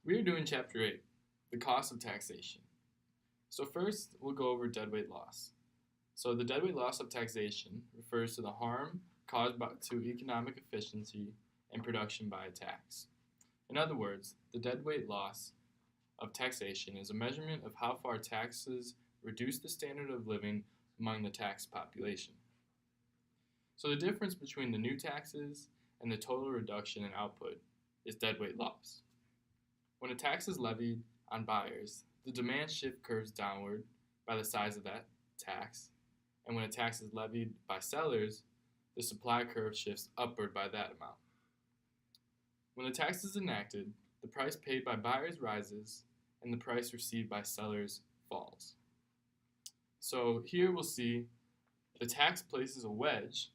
We are doing Chapter 8, the cost of taxation. So first, we'll go over deadweight loss. So the deadweight loss of taxation refers to the harm caused to economic efficiency and production by a tax. In other words, the deadweight loss of taxation is a measurement of how far taxes reduce the standard of living among the taxed population. So the difference between the new taxes and the total reduction in output is deadweight loss. When a tax is levied on buyers, the demand shift curves downward by the size of that tax, and when a tax is levied by sellers, the supply curve shifts upward by that amount. When the tax is enacted, the price paid by buyers rises and the price received by sellers falls. So here we'll see the tax places a wedge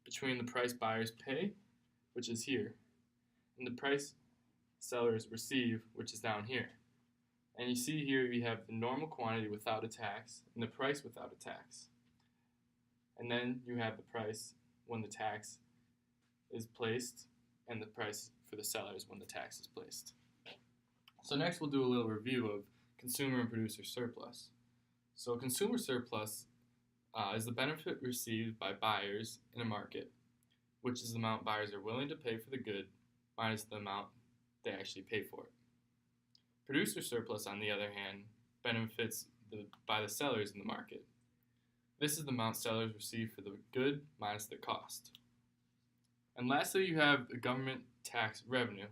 between the price buyers pay, which is here, and the price sellers receive, which is down here. And you see here you have the normal quantity without a tax and the price without a tax. And then you have the price when the tax is placed and the price for the sellers when the tax is placed. So next we'll do a little review of consumer and producer surplus. So consumer surplus is the benefit received by buyers in a market, which is the amount buyers are willing to pay for the good minus the amount they actually pay for it. Producer surplus, on the other hand, benefits by the sellers in the market. This is the amount sellers receive for the good minus the cost. And lastly, you have the government tax revenue,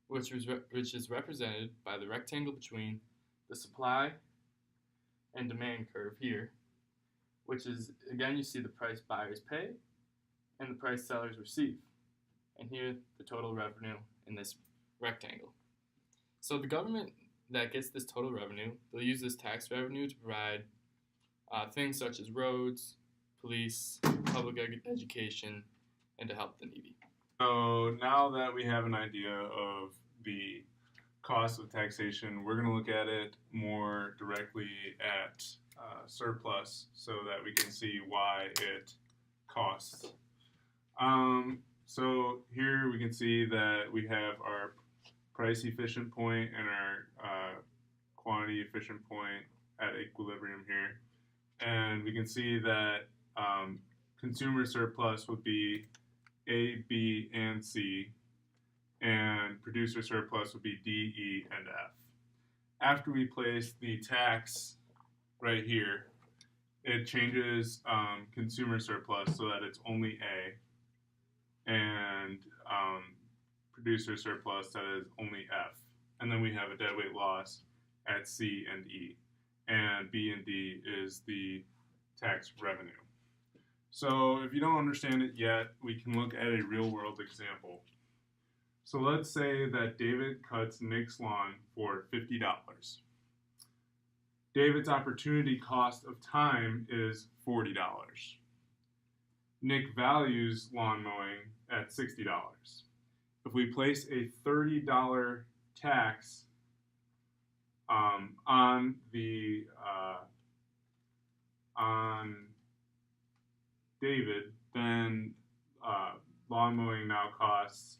which is represented by the rectangle between the supply and demand curve here, which is, again, you see the price buyers pay and the price sellers receive. And here, the total revenue in this rectangle. So the government that gets this total revenue, they'll use this tax revenue to provide things such as roads, police, public education, and to help the needy. So now that we have an idea of the cost of taxation, we're going to look at it more directly at surplus so that we can see why it costs. So here we can see that we have our price efficient point and our quantity efficient point at equilibrium here. And we can see that consumer surplus would be A, B, and C, and producer surplus would be D, E, and F. After we place the tax right here, it changes consumer surplus so that it's only A, and producer surplus that is only F. And then we have a deadweight loss at C and E. And B and D is the tax revenue. So if you don't understand it yet, we can look at a real world example. So let's say that David cuts Nick's lawn for $50. David's opportunity cost of time is $40. Nick values lawn mowing at $60. If we place a $30 tax on David, then lawn mowing now costs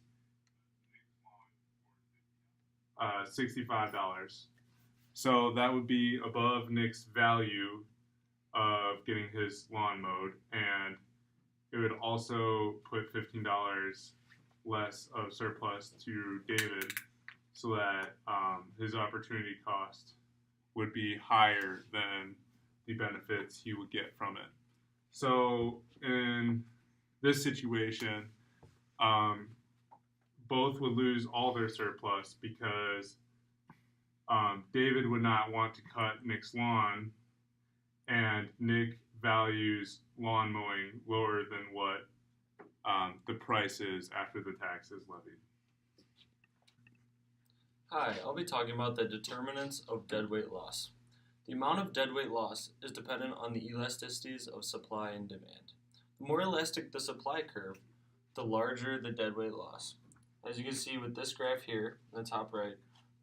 $65. So that would be above Nick's value of getting his lawn mowed, and it would also put $15 less of surplus to David, so that his opportunity cost would be higher than the benefits he would get from it. So in this situation, both would lose all their surplus because David would not want to cut Nick's lawn, and Nick values lawn mowing lower than what the price is after the tax is levied. Hi, I'll be talking about the determinants of deadweight loss. The amount of deadweight loss is dependent on the elasticities of supply and demand. The more elastic the supply curve, the larger the deadweight loss. As you can see with this graph here in the top right,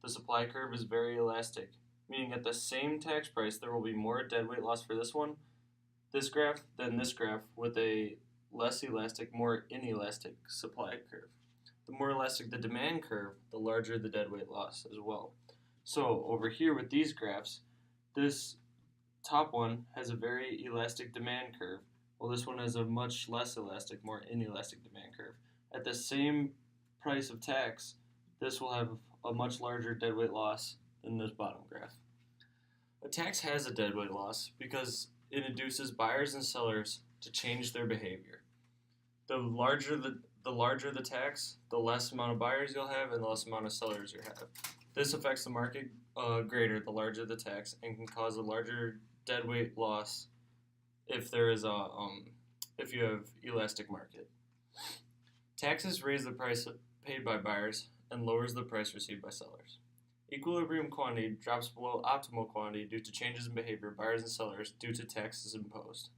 the supply curve is very elastic, meaning at the same tax price there will be more deadweight loss for this graph, than this graph with a less elastic, more inelastic supply curve. The more elastic the demand curve, the larger the deadweight loss as well. So over here with these graphs, this top one has a very elastic demand curve, while this one has a much less elastic, more inelastic demand curve. At the same price of tax, this will have a much larger deadweight loss than this bottom graph. A tax has a deadweight loss because it induces buyers and sellers to change their behavior. The larger the tax, the less amount of buyers you'll have and the less amount of sellers you have. This affects the market greater the larger the tax and can cause a larger deadweight loss if there is if you have elastic market. Taxes raise the price paid by buyers and lowers the price received by sellers. Equilibrium quantity drops below optimal quantity due to changes in behavior of buyers and sellers due to taxes imposed.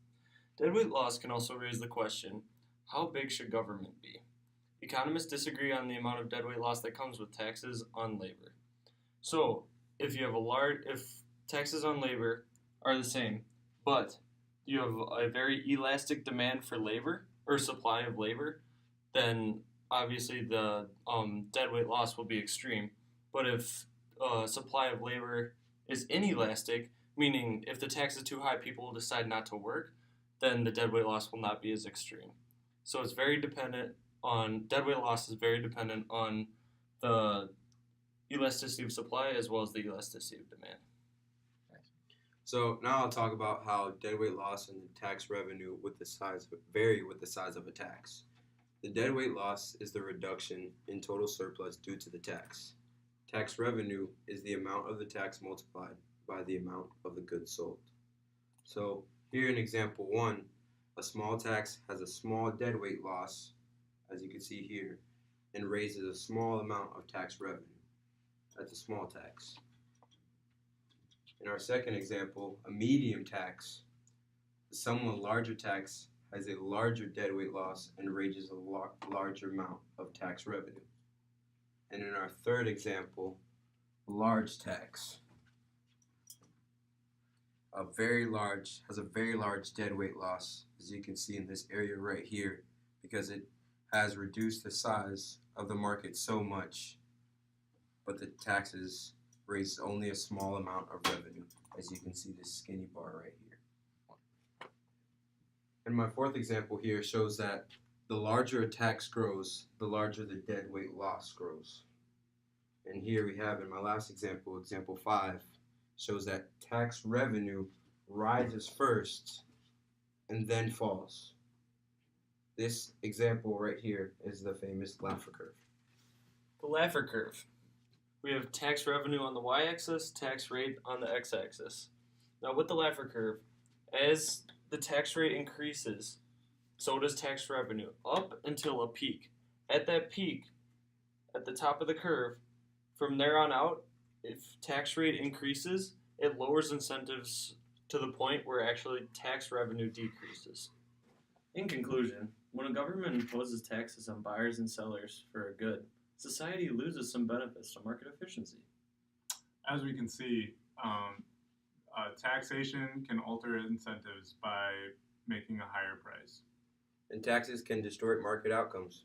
Deadweight loss can also raise the question, how big should government be? Economists disagree on the amount of deadweight loss that comes with taxes on labor. So, if taxes on labor are the same, but you have a very elastic demand for labor or supply of labor, then obviously the deadweight loss will be extreme. But if supply of labor is inelastic, meaning if the tax is too high, people will decide not to work, then the deadweight loss will not be as extreme. So it's very dependent on, deadweight loss is very dependent on the elasticity of supply as well as the elasticity of demand. So now I'll talk about how deadweight loss and the tax revenue vary with the size of a tax. The deadweight loss is the reduction in total surplus due to the tax. Tax revenue is the amount of the tax multiplied by the amount of the goods sold. So here in example 1, a small tax has a small deadweight loss, as you can see here, and raises a small amount of tax revenue. That's a small tax. In our second example, a medium tax, the somewhat larger tax has a larger deadweight loss and raises a larger amount of tax revenue. And in our third example, a large tax, has a very large deadweight loss, as you can see in this area right here, because it has reduced the size of the market so much, but the taxes raise only a small amount of revenue, as you can see this skinny bar right here. And my fourth example here shows that the larger a tax grows, the larger the deadweight loss grows. And here we have in my last example, example 5, shows that tax revenue rises first and then falls. This example right here is the famous Laffer curve. The Laffer curve. We have tax revenue on the y-axis, tax rate on the x-axis. Now with the Laffer curve, as the tax rate increases, so does tax revenue, up until a peak. At that peak, at the top of the curve, from there on out, if tax rate increases, it lowers incentives to the point where actually tax revenue decreases. In conclusion, when a government imposes taxes on buyers and sellers for a good, society loses some benefits to market efficiency. As we can see, taxation can alter incentives by making a higher price. And taxes can distort market outcomes.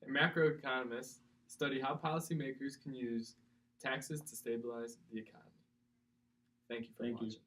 And macroeconomists study how policymakers can use taxes to stabilize the economy. Thank you for watching.